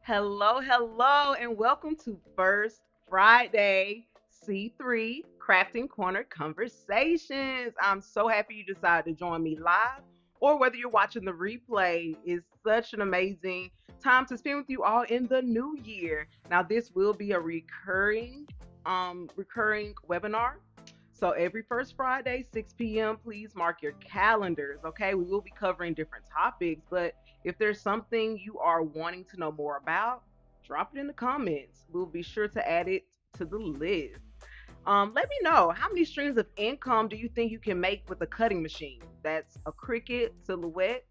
Hello, and welcome to First Friday C3 Crafting Corner Conversations. I'm so happy you decided to join me live, or whether you're watching the replay. It's such an amazing time to spend with you all in the new year. Now, this will be a recurring webinar. So every first Friday, 6 p.m., please mark your calendars. Okay, we will be covering different topics, but if there's something you are wanting to know more about, drop it in the comments. We'll be sure to add it to the list. Let me know, how many streams of income do you think you can make with a cutting machine? That's a Cricut Silhouette.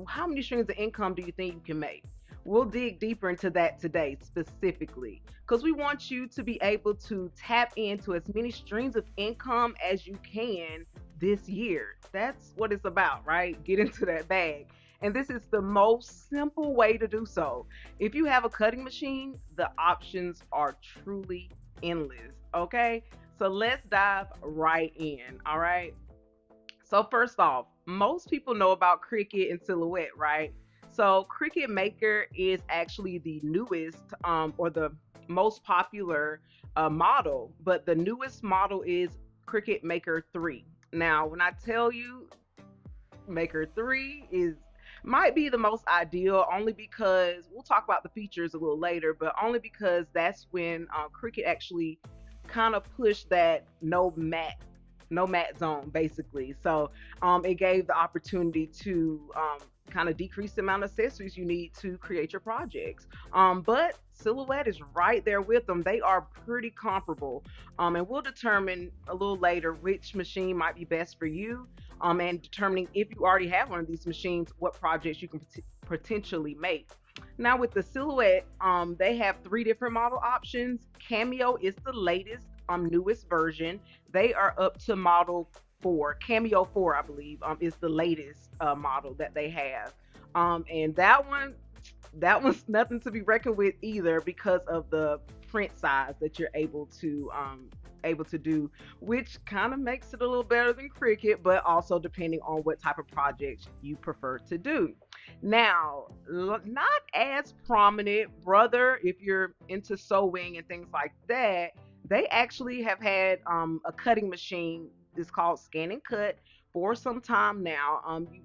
How many streams of income do you think you can make? We'll dig deeper into that today specifically because we want you to be able to tap into as many streams of income as you can this year. That's what it's about, right? Get into that bag. And this is the most simple way to do so. If you have a cutting machine, the options are truly endless. Okay, so let's dive right in. All right. So first off, most people know about Cricut and Silhouette, right? So Cricut Maker is actually the newest or the most popular model, but the newest model is Cricut Maker 3. Now, when I tell you Maker 3 is might be the most ideal only because we'll talk about the features a little later, but only because that's when Cricut actually kind of pushed that no mat zone basically. So it gave the opportunity to kind of decrease the amount of accessories you need to create your projects. But Silhouette is right there with them. They are pretty comparable. And we'll determine a little later which machine might be best for you, and determining if you already have one of these machines, what projects you can potentially make. Now with the Silhouette, they have three different model options. Cameo is the latest, newest version. They are up to model 4. Cameo 4, I believe, is the latest model that they have. And that one's nothing to be reckoned with either because of the print size that you're able to do, which kind of makes it a little better than Cricut, but also depending on what type of projects you prefer to do. Now, not as prominent, brother, if you're into sewing and things like that, they actually have had a cutting machine. It's called Scan and Cut for some time now. You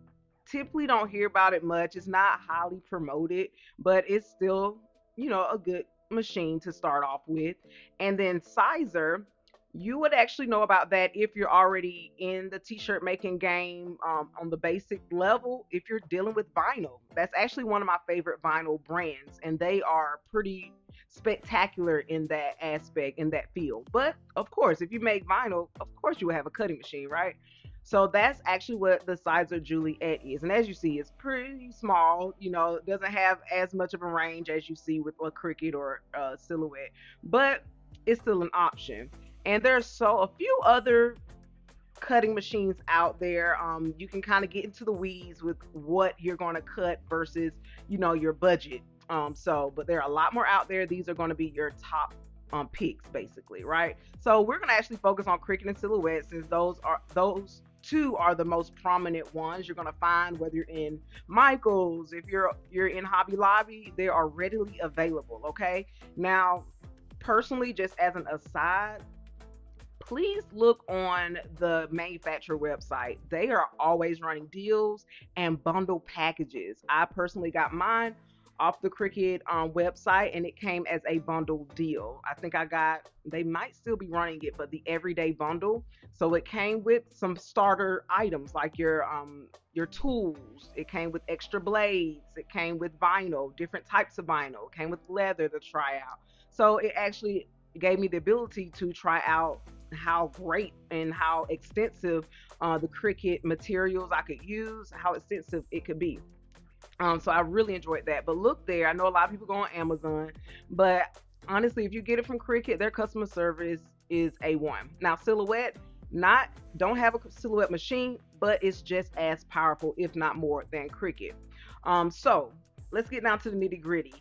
typically don't hear about it much. It's not highly promoted, but it's still, a good machine to start off with. And then Sizer, you would actually know about that if you're already in the t-shirt making game, on the basic level. If you're dealing with vinyl, that's actually one of my favorite vinyl brands, and they are pretty spectacular in that aspect, in that field. But of course, if you make vinyl, of course you will have a cutting machine, right? So that's actually what the Sizer Juliet is. And as you see, it's pretty small. It doesn't have as much of a range as you see with a Cricut or a Silhouette, but it's still an option. And there's so a few other cutting machines out there. You can kind of get into the weeds with what you're going to cut versus, your budget. But there are a lot more out there. These are going to be your top picks, basically, right? So we're going to actually focus on Cricut and Silhouette since those two are the most prominent ones you're going to find, whether you're in Michael's, if you're in Hobby Lobby, they are readily available. Okay, now personally, just as an aside, please look on the manufacturer website. They are always running deals and bundle packages. I personally got mine off the Cricut website, and it came as a bundle deal. I think they might still be running it, but the everyday bundle. So it came with some starter items like your tools. It came with extra blades. It came with vinyl, different types of vinyl. It came with leather to try out. So it actually gave me the ability to try out how great and how extensive the Cricut materials I could use, how extensive it could be. So I really enjoyed that. But look there, I know a lot of people go on Amazon, but honestly, if you get it from Cricut, their customer service is A1. Now, Silhouette, not don't have a Silhouette machine, but it's just as powerful, if not more, than Cricut. So let's get down to the nitty gritty.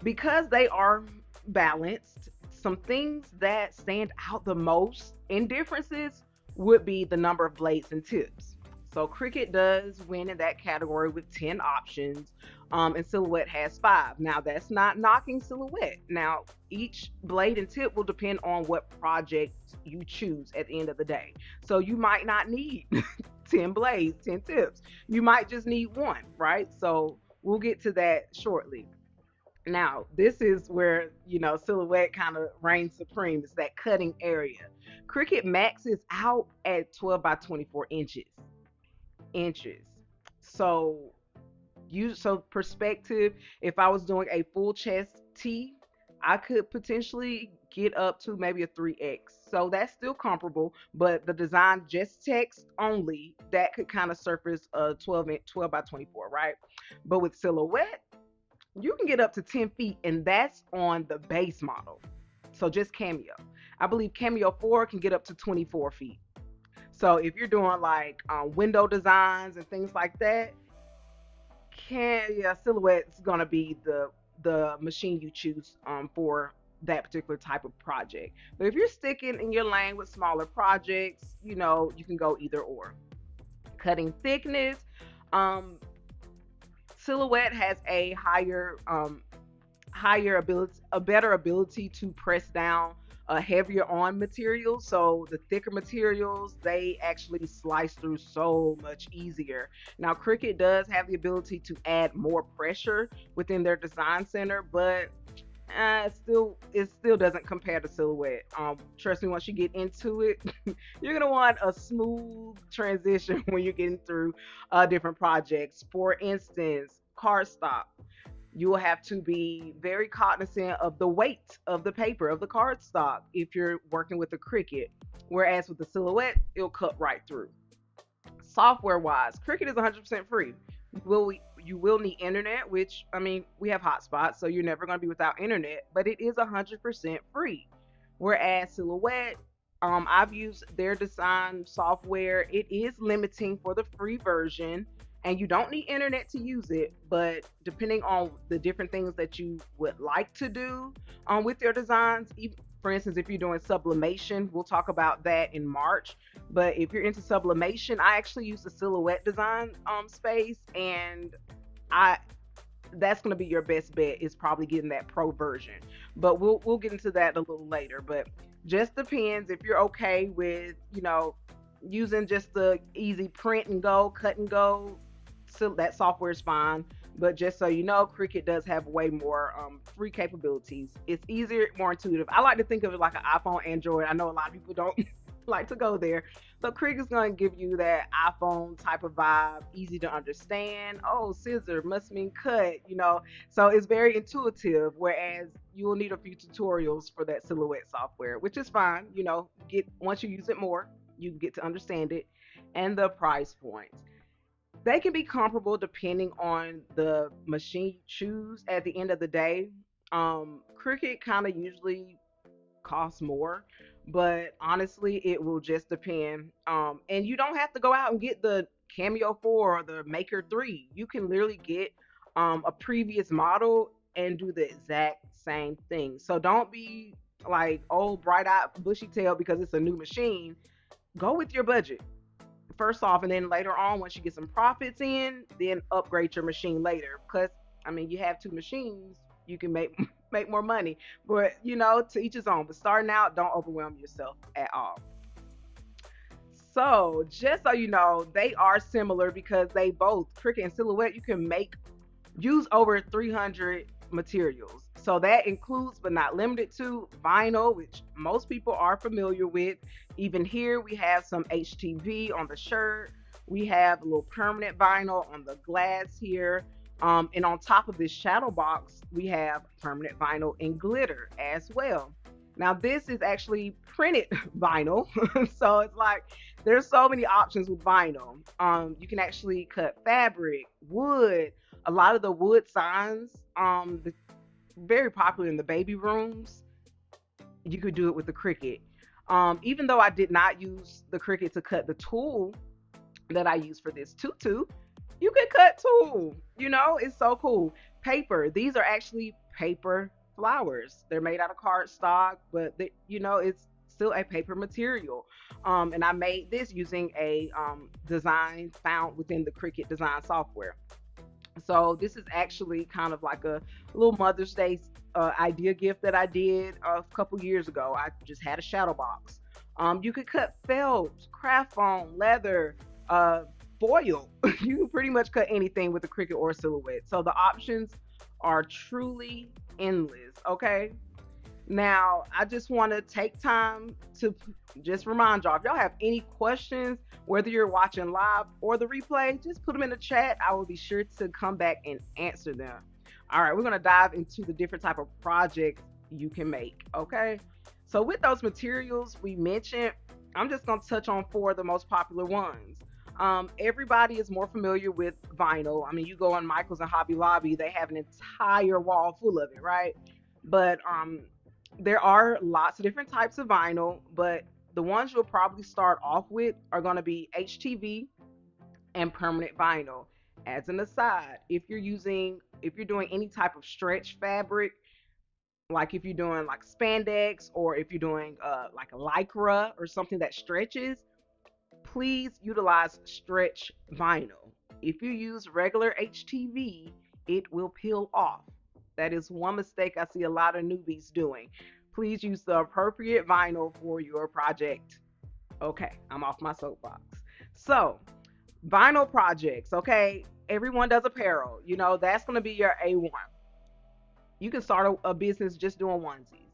Because they are balanced, some things that stand out the most in differences would be the number of blades and tips. So Cricut does win in that category with 10 options, and Silhouette has 5. Now that's not knocking Silhouette. Now each blade and tip will depend on what project you choose at the end of the day. So you might not need 10 blades, 10 tips. You might just need one, right? So we'll get to that shortly. Now, this is where, Silhouette kind of reigns supreme. It's that cutting area. Cricut maxes out at 12 by 24 inches. So perspective, if I was doing a full chest tee, I could potentially get up to maybe a 3X. So that's still comparable, but the design just text only, that could kind of surface a 12 by 24, right? But with Silhouette, you can get up to 10 feet, and that's on the base model. So just Cameo. I believe Cameo 4 can get up to 24 feet. So if you're doing like window designs and things like that, Silhouette's gonna be the machine you choose for that particular type of project. But if you're sticking in your lane with smaller projects, you can go either or. Cutting thickness, um, Silhouette has a higher ability, a better ability to press down heavier on materials. So the thicker materials, they actually slice through so much easier. Now, Cricut does have the ability to add more pressure within their design center, but it still doesn't compare to Silhouette. Trust me, once you get into it, you're gonna want a smooth transition when you're getting through different projects. For instance, cardstock. You will have to be very cognizant of the weight of the paper, of the cardstock, if you're working with a Cricut. Whereas with the Silhouette, it'll cut right through. Software wise, Cricut is 100% free. You will need internet, which, I mean, we have hotspots, so you're never going to be without internet, but it is 100% free. Whereas Silhouette, I've used their design software. It is limiting for the free version, and you don't need internet to use it, but depending on the different things that you would like to do with your designs, for instance, if you're doing sublimation, we'll talk about that in March. But if you're into sublimation, I actually use the Silhouette design space, and I that's going to be your best bet, is probably getting that pro version. But we'll get into that a little later. But just depends if you're okay with using just the easy print and go, cut and go. So that software is fine. But just so you know, Cricut does have way more free capabilities. It's easier, more intuitive. I like to think of it like an iPhone, Android. I know a lot of people don't like to go there. So Cricut's going to give you that iPhone type of vibe, easy to understand. Oh, scissor must mean cut. So it's very intuitive, whereas you will need a few tutorials for that Silhouette software, which is fine. Get once you use it more, you get to understand it. And the price points, they can be comparable depending on the machine you choose. At the end of the day, Cricut kind of usually costs more, but honestly, it will just depend. And you don't have to go out and get the Cameo 4 or the Maker 3. You can literally get a previous model and do the exact same thing. So don't be like, oh, bright eyed, bushy tail because it's a new machine. Go with your budget first off, and then later on, once you get some profits in, then upgrade your machine later. Because I mean, you have two machines, you can make make more money. But to each his own. But starting out, don't overwhelm yourself at all. So just so you know, they are similar because they both, Cricut and Silhouette, you can use over 300 materials. So that includes, but not limited to, vinyl, which most people are familiar with. Even here, we have some HTV on the shirt. We have a little permanent vinyl on the glass here. And on top of this shadow box, we have permanent vinyl and glitter as well. Now, this is actually printed vinyl. So it's like, there's so many options with vinyl. You can actually cut fabric, wood, a lot of the wood signs, very popular in the baby rooms. You could do it with the Cricut. Even though I did not use the Cricut to cut the tool that I use for this tutu, you could cut tool. It's so cool. Paper. These are actually paper flowers. They're made out of cardstock, but it's still a paper material. And I made this using a design found within the Cricut design software. So this is actually kind of like a little Mother's Day idea gift that I did a couple years ago. I just had a shadow box. You could cut felt, craft foam, leather, uh, foil. You can pretty much cut anything with a Cricut or Silhouette. So the options are truly endless. Okay. Now, I just want to take time to just remind y'all if y'all have any questions, whether you're watching live or the replay, just put them in the chat. I will be sure to come back and answer them. All right, we're going to dive into the different type of projects you can make. Okay. So, with those materials we mentioned, I'm just going to touch on four of the most popular ones. Everybody is more familiar with vinyl. I mean, you go on Michael's and Hobby Lobby, they have an entire wall full of it, right? But there are lots of different types of vinyl, but the ones you'll probably start off with are going to be HTV and permanent vinyl. As an aside, if you're doing any type of stretch fabric, like if you're doing like spandex or if you're doing like a lycra or something that stretches, please utilize stretch vinyl. If you use regular HTV, it will peel off. That is one mistake I see a lot of newbies doing. Please use the appropriate vinyl for your project. Okay, I'm off my soapbox. So, vinyl projects, okay? Everyone does apparel. You know, that's going to be your A1. You can start a business just doing onesies.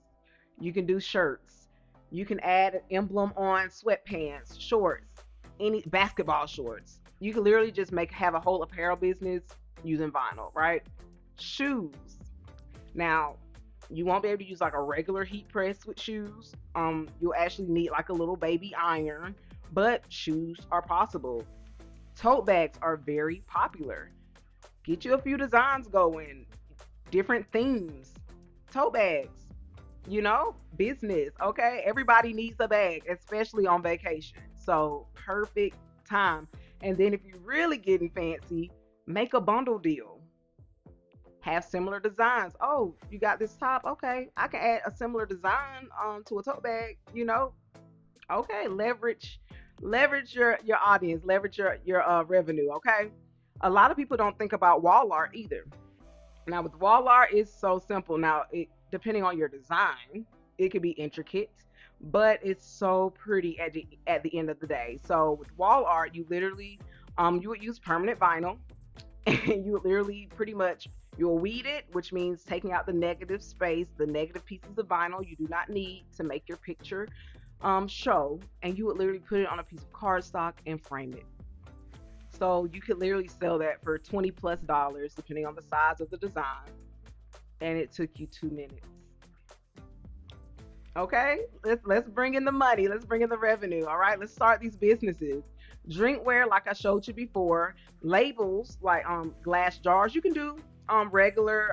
You can do shirts. You can add an emblem on sweatpants, shorts, any basketball shorts. You can literally just have a whole apparel business using vinyl, right? Shoes. Now, you won't be able to use like a regular heat press with shoes. You'll actually need like a little baby iron, but shoes are possible. Tote bags are very popular. Get you a few designs going, different themes. Tote bags, business, okay? Everybody needs a bag, especially on vacation. So, perfect time. And then if you're really getting fancy, make a bundle deal. Have similar designs. Oh, you got this top? Okay, I can add a similar design to a tote bag. Okay, leverage your audience, leverage your revenue, okay? A lot of people don't think about wall art either. Now with wall art, it's so simple. Now, depending on your design, it could be intricate, but it's so pretty at the end of the day. So with wall art, you literally you would use permanent vinyl, and you would literally pretty much you'll weed it, which means taking out the negative space, the negative pieces of vinyl you do not need to make your picture show, and you would literally put it on a piece of cardstock and frame it. So you could literally sell that for $20+ depending on the size of the design, and it took you 2 minutes. Okay, let's bring in the money. Let's bring in the revenue. All right, let's start these businesses. Drinkware, like I showed you before. Labels, like glass jars. You can do regular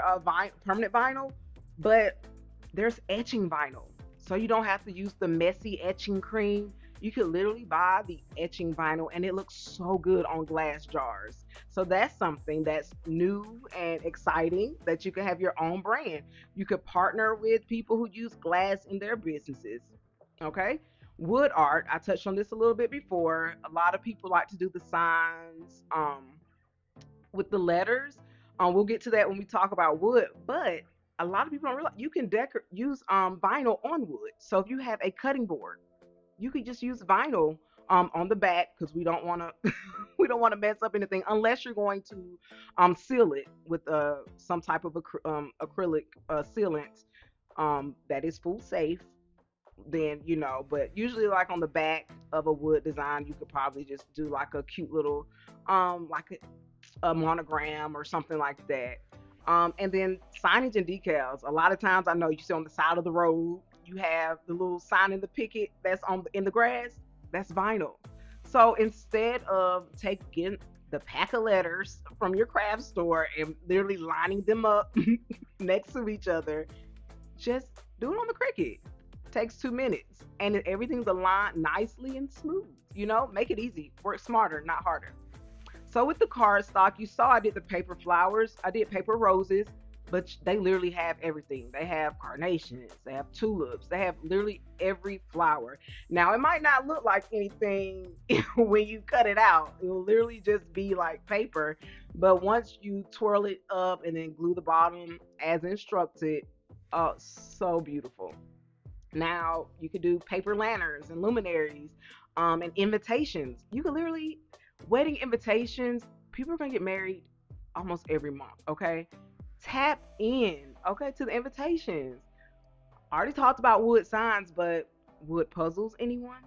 permanent vinyl, but there's etching vinyl, so you don't have to use the messy etching cream. You could literally buy the etching vinyl, and it looks so good on glass jars. So that's something that's new and exciting, that you can have your own brand. You could partner with people who use glass in their businesses. Okay. Wood art, I touched on this a little bit before. A lot of people like to do the signs with the letters. We'll get to that when we talk about wood, but a lot of people don't realize you can use vinyl on wood. So if you have a cutting board, you could just use vinyl on the back, because we don't want to we don't want to mess up anything unless you're going to seal it with some type of acrylic sealant that is food safe. Then but usually like on the back of a wood design, you could probably just do like a cute little like a monogram or something like that. And then signage and decals. A lot of times, I know you see on the side of the road, you have the little sign in the picket that's in the grass. That's vinyl. So instead of taking the pack of letters from your craft store and literally lining them up next to each other, just do it on the Cricut. Takes 2 minutes, and everything's aligned nicely and smooth. Make it easy. Work smarter, not harder. So with the cardstock, you saw I did the paper flowers. I did paper roses. but they literally have everything. They have carnations, they have tulips, they have literally every flower. Now, it might not look like anything when you cut it out. It will literally just be like paper. But once you twirl it up and then glue the bottom as instructed, oh, so beautiful. Now, you could do paper lanterns and luminaries, and invitations. You could literally, wedding invitations, people are going to get married almost every month, okay? Tap in, okay, to the invitations. I already talked about wood signs, but wood puzzles, anyone?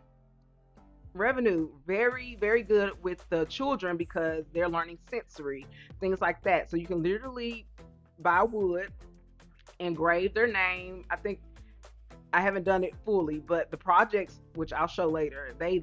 Revenue, very, very good with the children because they're learning sensory, things like that. So you can literally buy wood, engrave their name. I think I haven't done it fully, but the projects, which I'll show later, they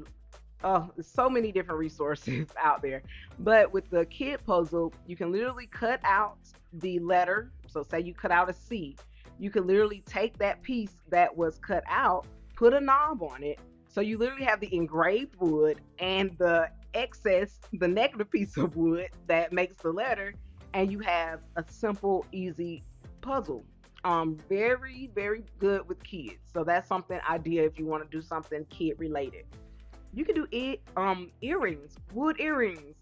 oh, there's so many different resources out there. But with the kid puzzle, you can literally cut out the letter. So say you cut out a C, you can literally take that piece that was cut out, put a knob on it. So you literally have the engraved wood and the excess, the negative piece of wood that makes the letter, and you have a simple, easy puzzle. Very, very good with kids. So that's something idea if you want to do something kid related. You can do it earrings, wood earrings.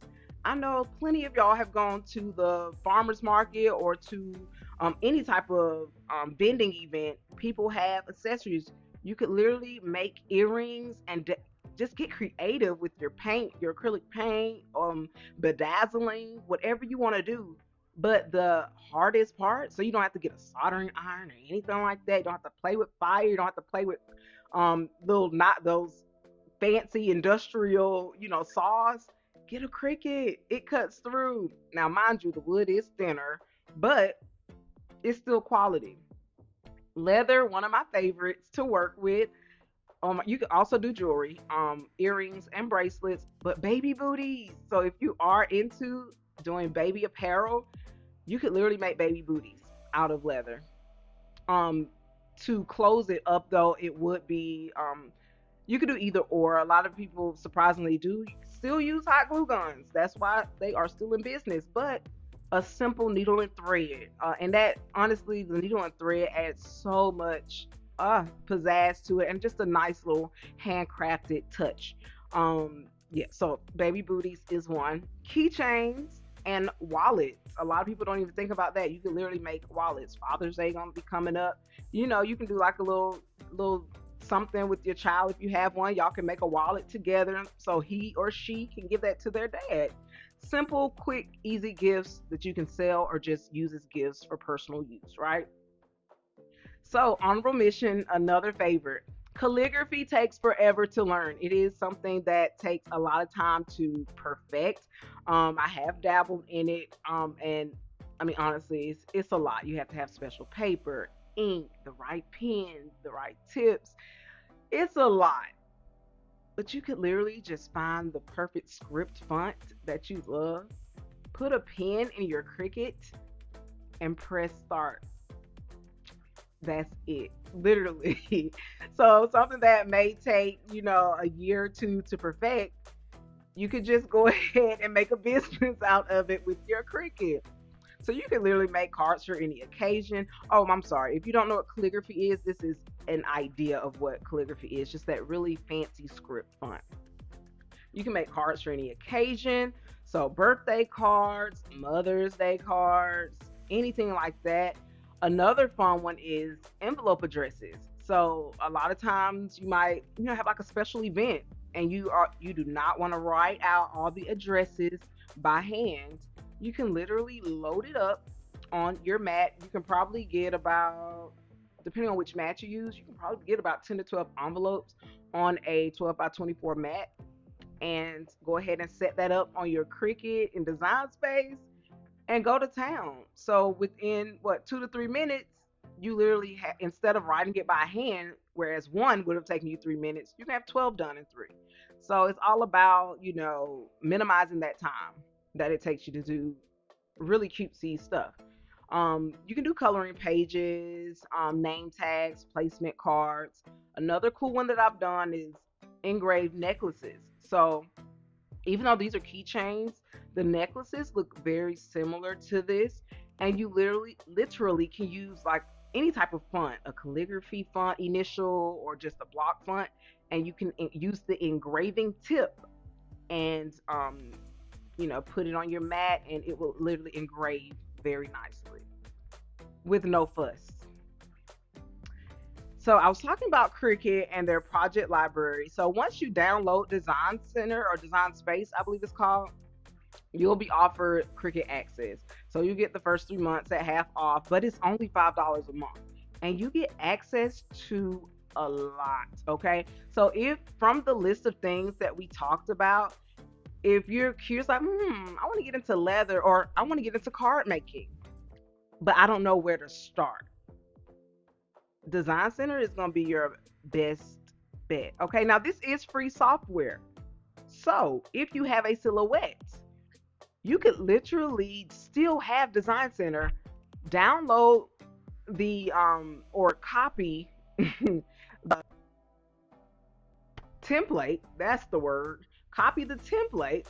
I know plenty of y'all have gone to the farmers market or to any type of vending event. People have accessories. You could literally make earrings and just get creative with your paint, your acrylic paint, bedazzling, whatever you want to do. But the hardest part, so you don't have to get a soldering iron or anything like that. You don't have to play with fire. You don't have to play with little not those fancy industrial, saws. Get a Cricut. It cuts through. Now, mind you, the wood is thinner, but it's still quality. Leather, one of my favorites to work with. You can also do jewelry, earrings and bracelets, but baby booties. So if you are into doing baby apparel, you could literally make baby booties out of leather. Um, to close it up though, it would be you could do either or. A lot of people surprisingly do still use hot glue guns. That's why they are still in business. But a simple needle and thread, and that honestly, the needle and thread adds so much pizzazz to it, and just a nice little handcrafted touch. Yeah. So baby booties is one. Keychains and wallets. A lot of people don't even think about that. You can literally make wallets. Father's Day gonna be coming up. You can do like a little something with your child if you have one. Y'all can make a wallet together so he or she can give that to their dad. Simple, quick, easy gifts that you can sell or just use as gifts for personal use, right? So, honorable mention, another favorite. Calligraphy takes forever to learn. It is something that takes a lot of time to perfect. I have dabbled in it, and I mean, honestly, it's a lot. You have to have special paper, ink, the right pen, the right tips. It's a lot. But you could literally just find the perfect script font that you love, put a pen in your Cricut, and press start. That's it, literally. So something that may take, a year or two to perfect, you could just go ahead and make a business out of it with your Cricut. So you can literally make cards for any occasion. Oh, I'm sorry. If you don't know what calligraphy is, this is an idea of what calligraphy is, just that really fancy script font. You can make cards for any occasion. So birthday cards, Mother's Day cards, anything like that. Another fun one is envelope addresses. So a lot of times you might, have like a special event and you do not want to write out all the addresses by hand. You can literally load it up on your mat. You can probably get about, depending on which mat you use, you can probably get about 10 to 12 envelopes on a 12 by 24 mat, and go ahead and set that up on your Cricut in Design Space and go to town. So within what, 2 to 3 minutes, you literally have, instead of writing it by hand, whereas one would have taken you 3 minutes, you can have 12 done in three. So it's all about, minimizing that time that it takes you to do really cutesy stuff. You can do coloring pages, name tags, placement cards. Another cool one that I've done is engraved necklaces. So even though these are keychains, the necklaces look very similar to this. And you literally can use like any type of font, a calligraphy font, initial, or just a block font, and you can use the engraving tip and put it on your mat, and it will literally engrave very nicely with no fuss. So I was talking about Cricut and their project library. So once you download Design Center or Design Space, I believe it's called, you'll be offered Cricut Access. So you get the first 3 months at half off, but it's only $5 a month. And you get access to a lot. Okay. So if from the list of things that we talked about, if you're curious, like, I want to get into leather or I want to get into card making, but I don't know where to start, Design Center is going to be your best bet. Okay. Now, this is free software. So if you have a silhouette, you could literally still have Design Center, download the or copy the template, that's the word, copy the template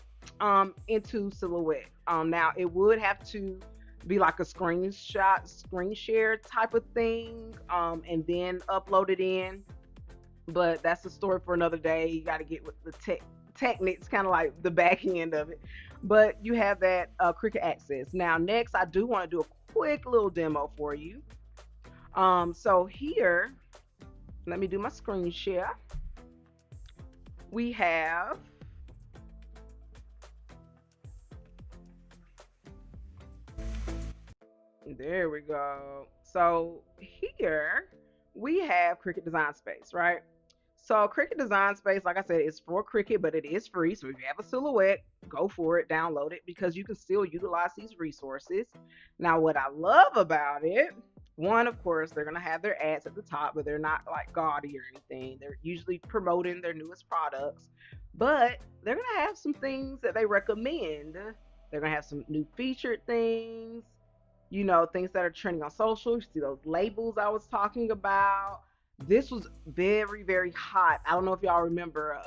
into Silhouette. Now it would have to be like a screenshot, screen share type of thing, and then upload it in. But that's a story for another day. You got to get with the techniques, kind of like the back end of it. But you have that Cricut Access. Now, next, I do want to do a quick little demo for you. So here, let me do my screen share. We have there we go. So here we have Cricut Design Space, right? So Cricut Design Space, like I said, is for Cricut, but it is free. So if you have a silhouette, go for it, download it because you can still utilize these resources. Now, what I love about it, one, of course, they're gonna have their ads at the top, but they're not like gaudy or anything. They're usually promoting their newest products, but they're gonna have some things that they recommend. They're gonna have some new featured things, things that are trending on social. You see those labels I was talking about. This was very, very hot. I don't know if y'all remember,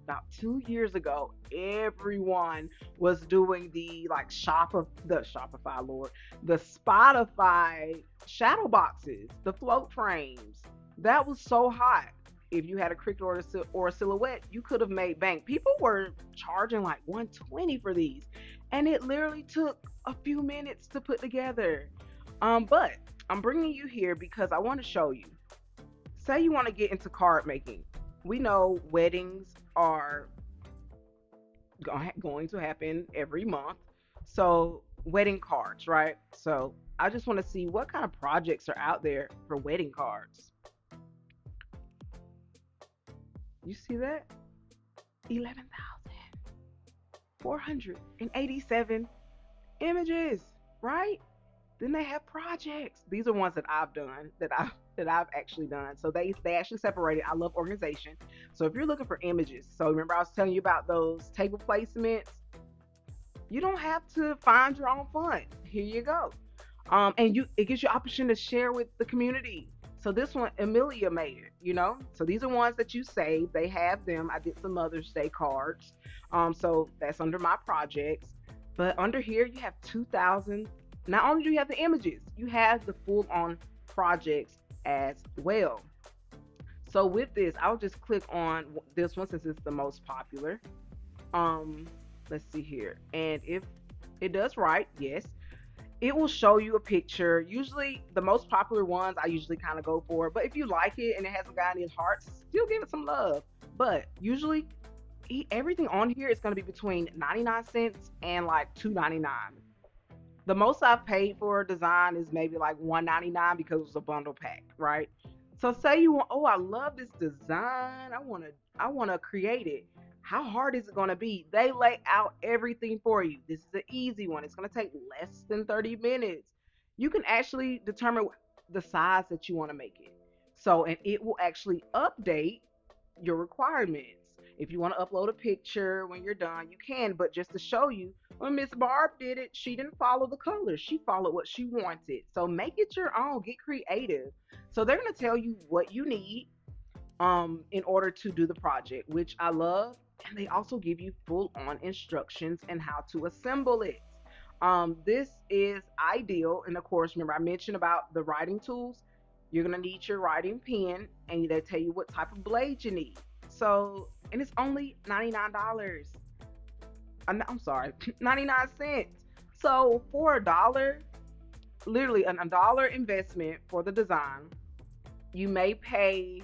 about 2 years ago, everyone was doing the like the Shopify, Lord, the Spotify shadow boxes, the float frames. That was so hot. If you had a Cricut or a Silhouette, you could have made bank. People were charging like 120 for these, and it literally took a few minutes to put together. But I'm bringing you here because I want to show you. Say you want to get into card making. We know weddings are going to happen every month. So, wedding cards, right? So, I just want to see what kind of projects are out there for wedding cards. You see that? 11,487 images, right? Then they have projects. These are ones that I've done, that I've actually done. So they actually separated. I love organization. So if you're looking for images, so remember I was telling you about those table placements. You don't have to find your own font. Here you go. And it gives you option to share with the community. So this one, Amelia made it. So these are ones that you save. They have them. I did some Mother's Day cards. So that's under my projects. But under here you have 2,000. Not only do you have the images, you have the full on projects as well. So with this, I'll just click on this one since it's the most popular. Let's see here. And if it does right, yes, it will show you a picture. Usually the most popular ones I usually kind of go for, but if you like it and it has a guy in his heart, still give it some love. But usually everything on here is going to be between 99 cents and like $2.99. The most I've paid for a design is maybe like $1.99 because it was a bundle pack, right? So say you want, oh, I love this design. I wanna create it. How hard is it gonna be? They lay out everything for you. This is an easy one. It's gonna take less than 30 minutes. You can actually determine the size that you want to make it. So, and it will actually update your requirements. If you want to upload a picture when you're done, you can. But just to show you, when Miss Barb did it, she didn't follow the colors. She followed what she wanted. So make it your own. Get creative. So they're going to tell you what you need in order to do the project, which I love. And they also give you full on instructions and how to assemble it. This is ideal. And of course, remember I mentioned about the writing tools. You're gonna need your writing pen, and they tell you what type of blade you need. So, and it's only $99. I'm sorry, 99 cents. So for a dollar, literally a dollar investment for the design, you may pay,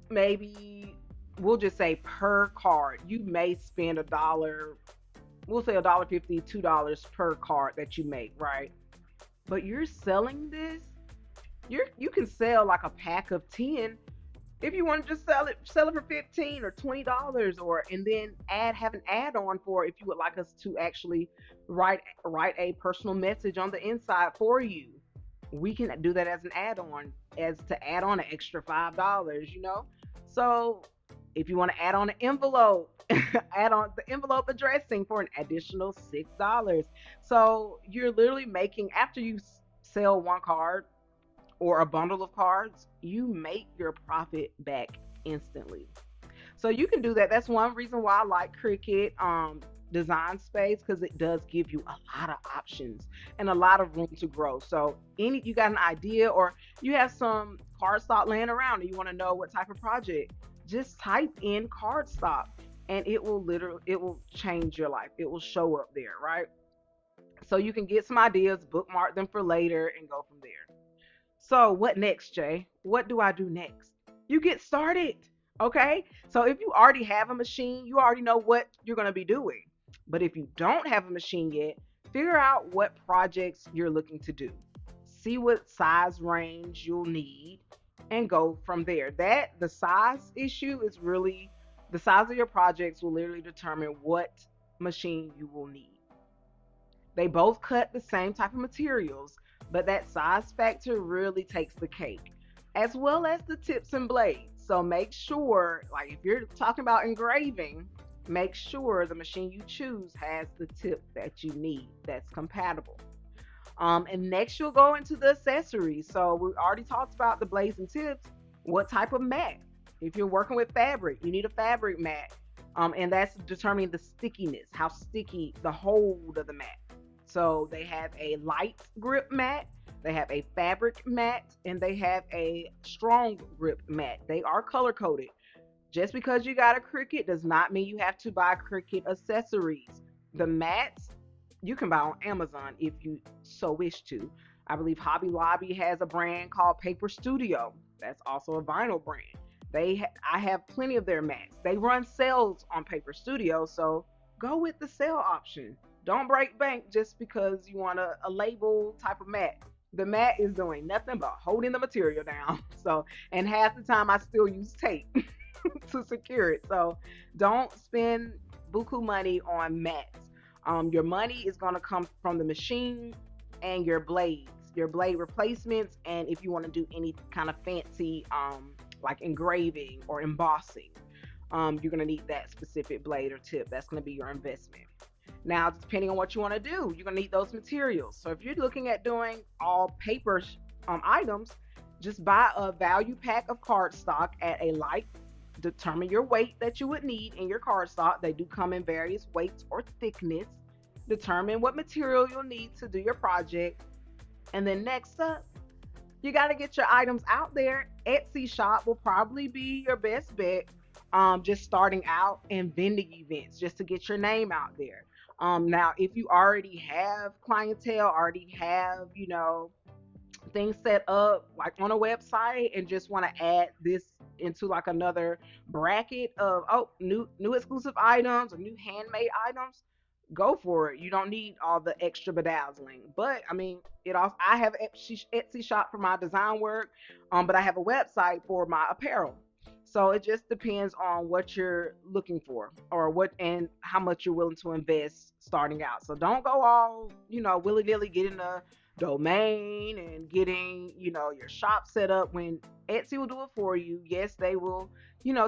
maybe we'll just say per card, you may spend a dollar, we'll say a dollar 50, $2 per card that you make, right? But you're selling this, you can sell like a pack of 10. If you want to just sell it for 15 or $20, or and then have an add-on for if you would like us to actually write a personal message on the inside for you. We can do that as an add-on, as to add on an extra $5. So if you want to add on an envelope, add on the envelope addressing for an additional $6. So you're literally making, after you sell one card or a bundle of cards, you make your profit back instantly. So you can do that. That's one reason why I like Cricut design space, because it does give you a lot of options and a lot of room to grow. So any you got an idea, or you have some cardstock laying around and you want to know what type of project, just type in cardstock and it will change your life. It will show up there, right? So you can get some ideas, bookmark them for later, and go from there. So, what next, Jay? What do I do next? You get started. Okay. So, if you already have a machine, you already know what you're going to be doing. But if you don't have a machine yet, figure out what projects you're looking to do. See what size range you'll need and go from there. The size issue is really, the size of your projects will literally determine what machine you will need. They both cut the same type of materials, but that size factor really takes the cake, as well as the tips and blades. So make sure, like if you're talking about engraving, make sure the machine you choose has the tip that you need that's compatible. And next, you'll go into the accessories. So we already talked about the blades and tips. What type of mat? If you're working with fabric, you need a fabric mat. And that's determining the stickiness, how sticky the hold of the mat. So they have a light grip mat, they have a fabric mat, and they have a strong grip mat. They are color coded. Just because you got a Cricut does not mean you have to buy Cricut accessories. The mats you can buy on Amazon if you so wish to. I believe Hobby Lobby has a brand called Paper Studio. That's also a vinyl brand. I have plenty of their mats. They run sales on Paper Studio, so go with the sale option. Don't break bank just because you want a label type of mat. The mat is doing nothing but holding the material down. So, and half the time I still use tape to secure it. So, don't spend buku money on mats. Your money is going to come from the machine and your blades, your blade replacements, and if you want to do any kind of fancy, like engraving or embossing, you're going to need that specific blade or tip. That's going to be your investment. Now, depending on what you want to do, you're going to need those materials. So if you're looking at doing all paper items, just buy a value pack of cardstock at a light. Determine your weight that you would need in your cardstock. They do come in various weights or thickness. Determine what material you'll need to do your project. And then next up, you got to get your items out there. Etsy shop will probably be your best bet. Just starting out, and vending events just to get your name out there. Now, if you already have clientele, already have, things set up like on a website, and just want to add this into like another bracket of, oh, new exclusive items or new handmade items, go for it. You don't need all the extra bedazzling. But I mean, it also, I have Etsy shop for my design work, but I have a website for my apparel. So it just depends on what you're looking for, or what and how much you're willing to invest starting out. So don't go all, willy nilly getting a domain and getting, your shop set up when Etsy will do it for you. Yes, they will,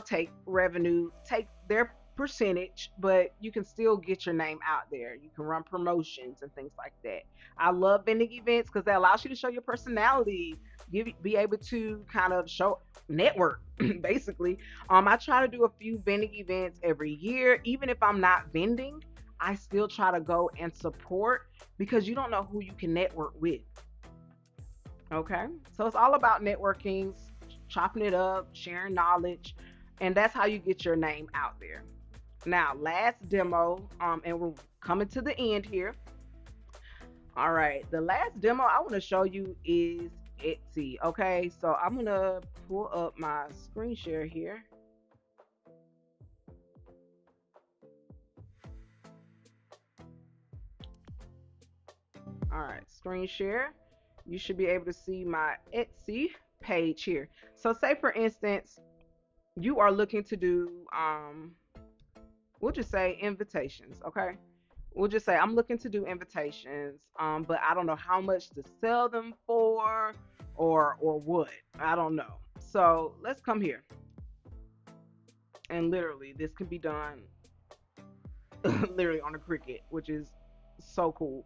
take revenue, take their percentage, but you can still get your name out there. You can run promotions and things like that. I love vending events because that allows you to show your personality, be able to kind of show network basically. I try to do a few vending events every year. Even if I'm not vending, I still try to go and support because you don't know who you can network with. Okay. So it's all about networking, chopping it up, sharing knowledge, and that's how you get your name out there. Now, last demo, and we're coming to the end here. All right, the last demo I want to show you is Etsy. Okay, so I'm gonna pull up my screen share here. All right, screen share. You should be able to see my Etsy page here. So, say for instance, you are looking to do, we'll just say invitations. Okay, we'll just say I'm looking to do invitations, but I don't know how much to sell them for, or what. I don't know. So let's come here, and literally, this can be done literally on a Cricut, which is so cool.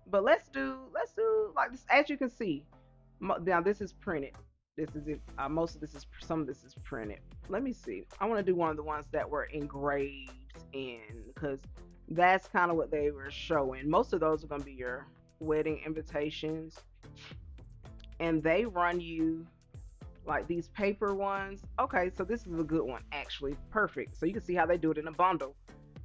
But let's do like this. As you can see, now this is printed. This is it. Most of this is some of this is printed. Let me see. I want to do one of the ones that were engraved in because that's kind of what they were showing. Most of those are going to be your wedding invitations, and they run you like these paper ones. Okay, so this is a good one actually. Perfect. So you can see how they do it in a bundle.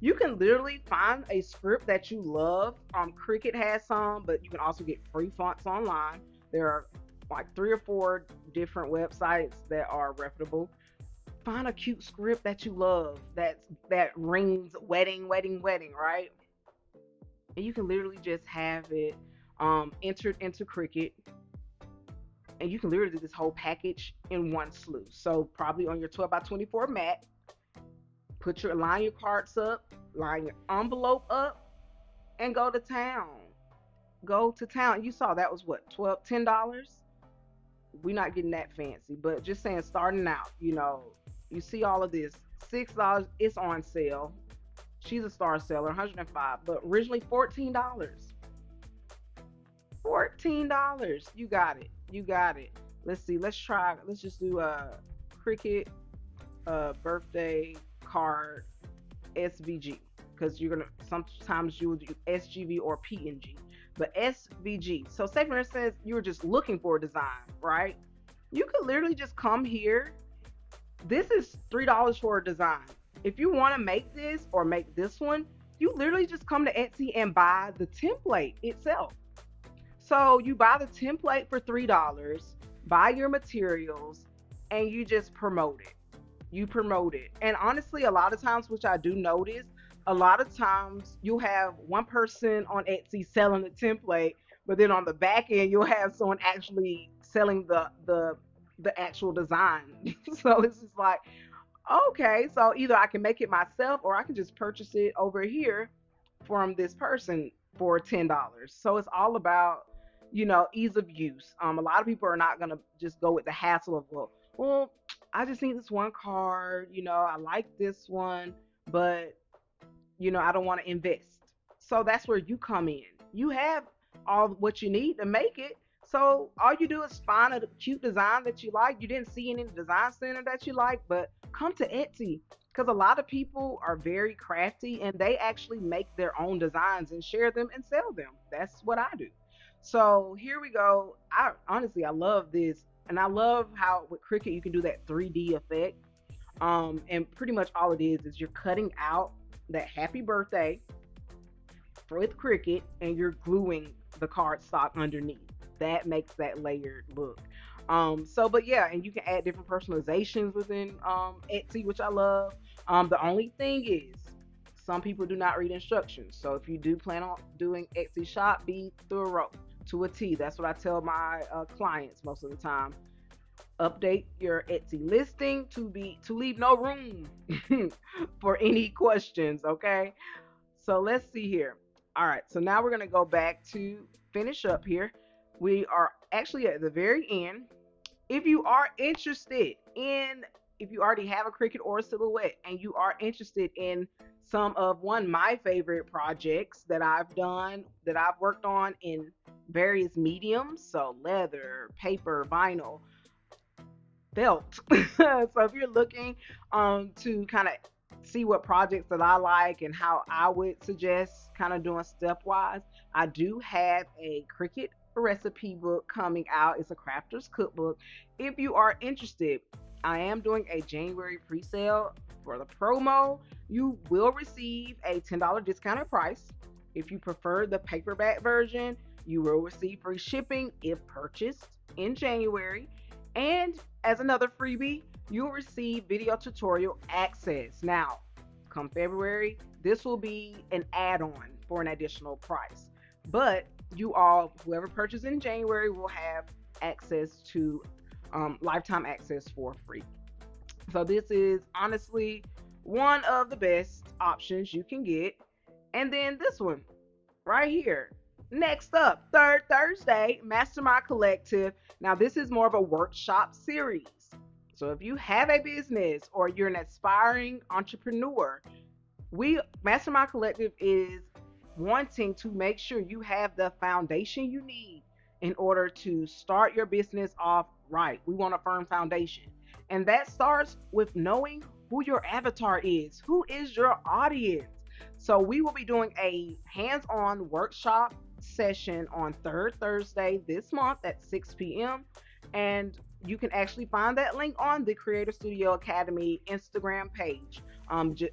You can literally find a script that you love. Cricut has some, but you can also get free fonts online. There are like 3 or 4 different websites that are reputable. Find a cute script that you love that rings wedding, wedding, wedding, right? And you can literally just have it entered into Cricut, and you can literally do this whole package in one slew. So probably on your 12 by 24 mat, line your cards up, line your envelope up, and go to town. Go to town. You saw that was what, 12, $10? We're not getting that fancy, but just saying, starting out, you see all of this. $6, it's on sale. She's a star seller, 105, but originally $14. $14. You got it. You got it. Let's see. Let's just do a Cricut birthday card SVG, because you're gonna sometimes you will do SGV or PNG, but SVG. So say for instance you were just looking for a design, right? You could literally just come here. This is $3 for a design. If you want to make this or make this one, you literally just come to Etsy and buy the template itself. So you buy the template for $3, buy your materials, and you just promote it. You promote it. And honestly, a lot of times, which I do notice, a lot of times you'll have one person on Etsy selling the template, but then on the back end you'll have someone actually selling the actual design. So it's just like, okay, so either I can make it myself or I can just purchase it over here from this person for $10. So it's all about, ease of use. A lot of people are not gonna just go with the hassle of, well, I just need this one card, I like this one, but I don't want to invest. So that's where you come in. You have all what you need to make it. So all you do is find a cute design that you like. You didn't see any design center that you like, but come to Etsy, because a lot of people are very crafty and they actually make their own designs and share them and sell them. That's what I do. So here we go. I honestly, I love this, and I love how with Cricut you can do that 3D effect. And pretty much all it is you're cutting out that happy birthday with Cricut and you're gluing the cardstock underneath. That makes that layered look. But yeah, and you can add different personalizations within Etsy, which I love. The only thing is, some people do not read instructions. So if you do plan on doing Etsy shop, be thorough to a T. That's what I tell my clients most of the time. Update your Etsy listing to leave no room for any questions. Okay, so let's see here. All right, so now we're gonna go back to finish up here. We are actually at the very end. If you are interested in, if you already have a Cricut or a Silhouette and you are interested in some of my favorite projects that I've done, that I've worked on in various mediums, so leather, paper, vinyl, felt. So if you're looking to kind of see what projects that I like and how I would suggest kind of doing stepwise, I do have a Cricut recipe book coming out. It's a crafter's cookbook. If you are interested, I am doing a January pre-sale for the promo. You will receive a $10 discounted price. If you prefer the paperback version, you will receive free shipping if purchased in January. And as another freebie, you'll receive video tutorial access. Now, come February, this will be an add-on for an additional price. But you all, whoever purchases in January, will have access to lifetime access for free. So this is honestly one of the best options you can get. And then this one right here. Next up, third Thursday, Mastermind Collective. Now, this is more of a workshop series. So if you have a business or you're an aspiring entrepreneur, Mastermind Collective is wanting to make sure you have the foundation you need in order to start your business off right. We want a firm foundation. And that starts with knowing who your avatar is. Who is your audience? So we will be doing a hands-on workshop session on third Thursday this month at 6 p.m. And you can actually find that link on the Creator Studio Academy Instagram page,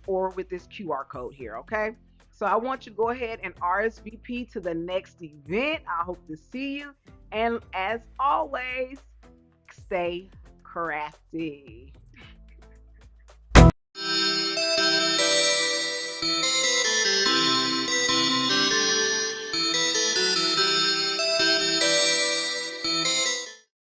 or with this QR code here, okay? So I want you to go ahead and RSVP to the next event. I hope to see you. And as always, stay crafty.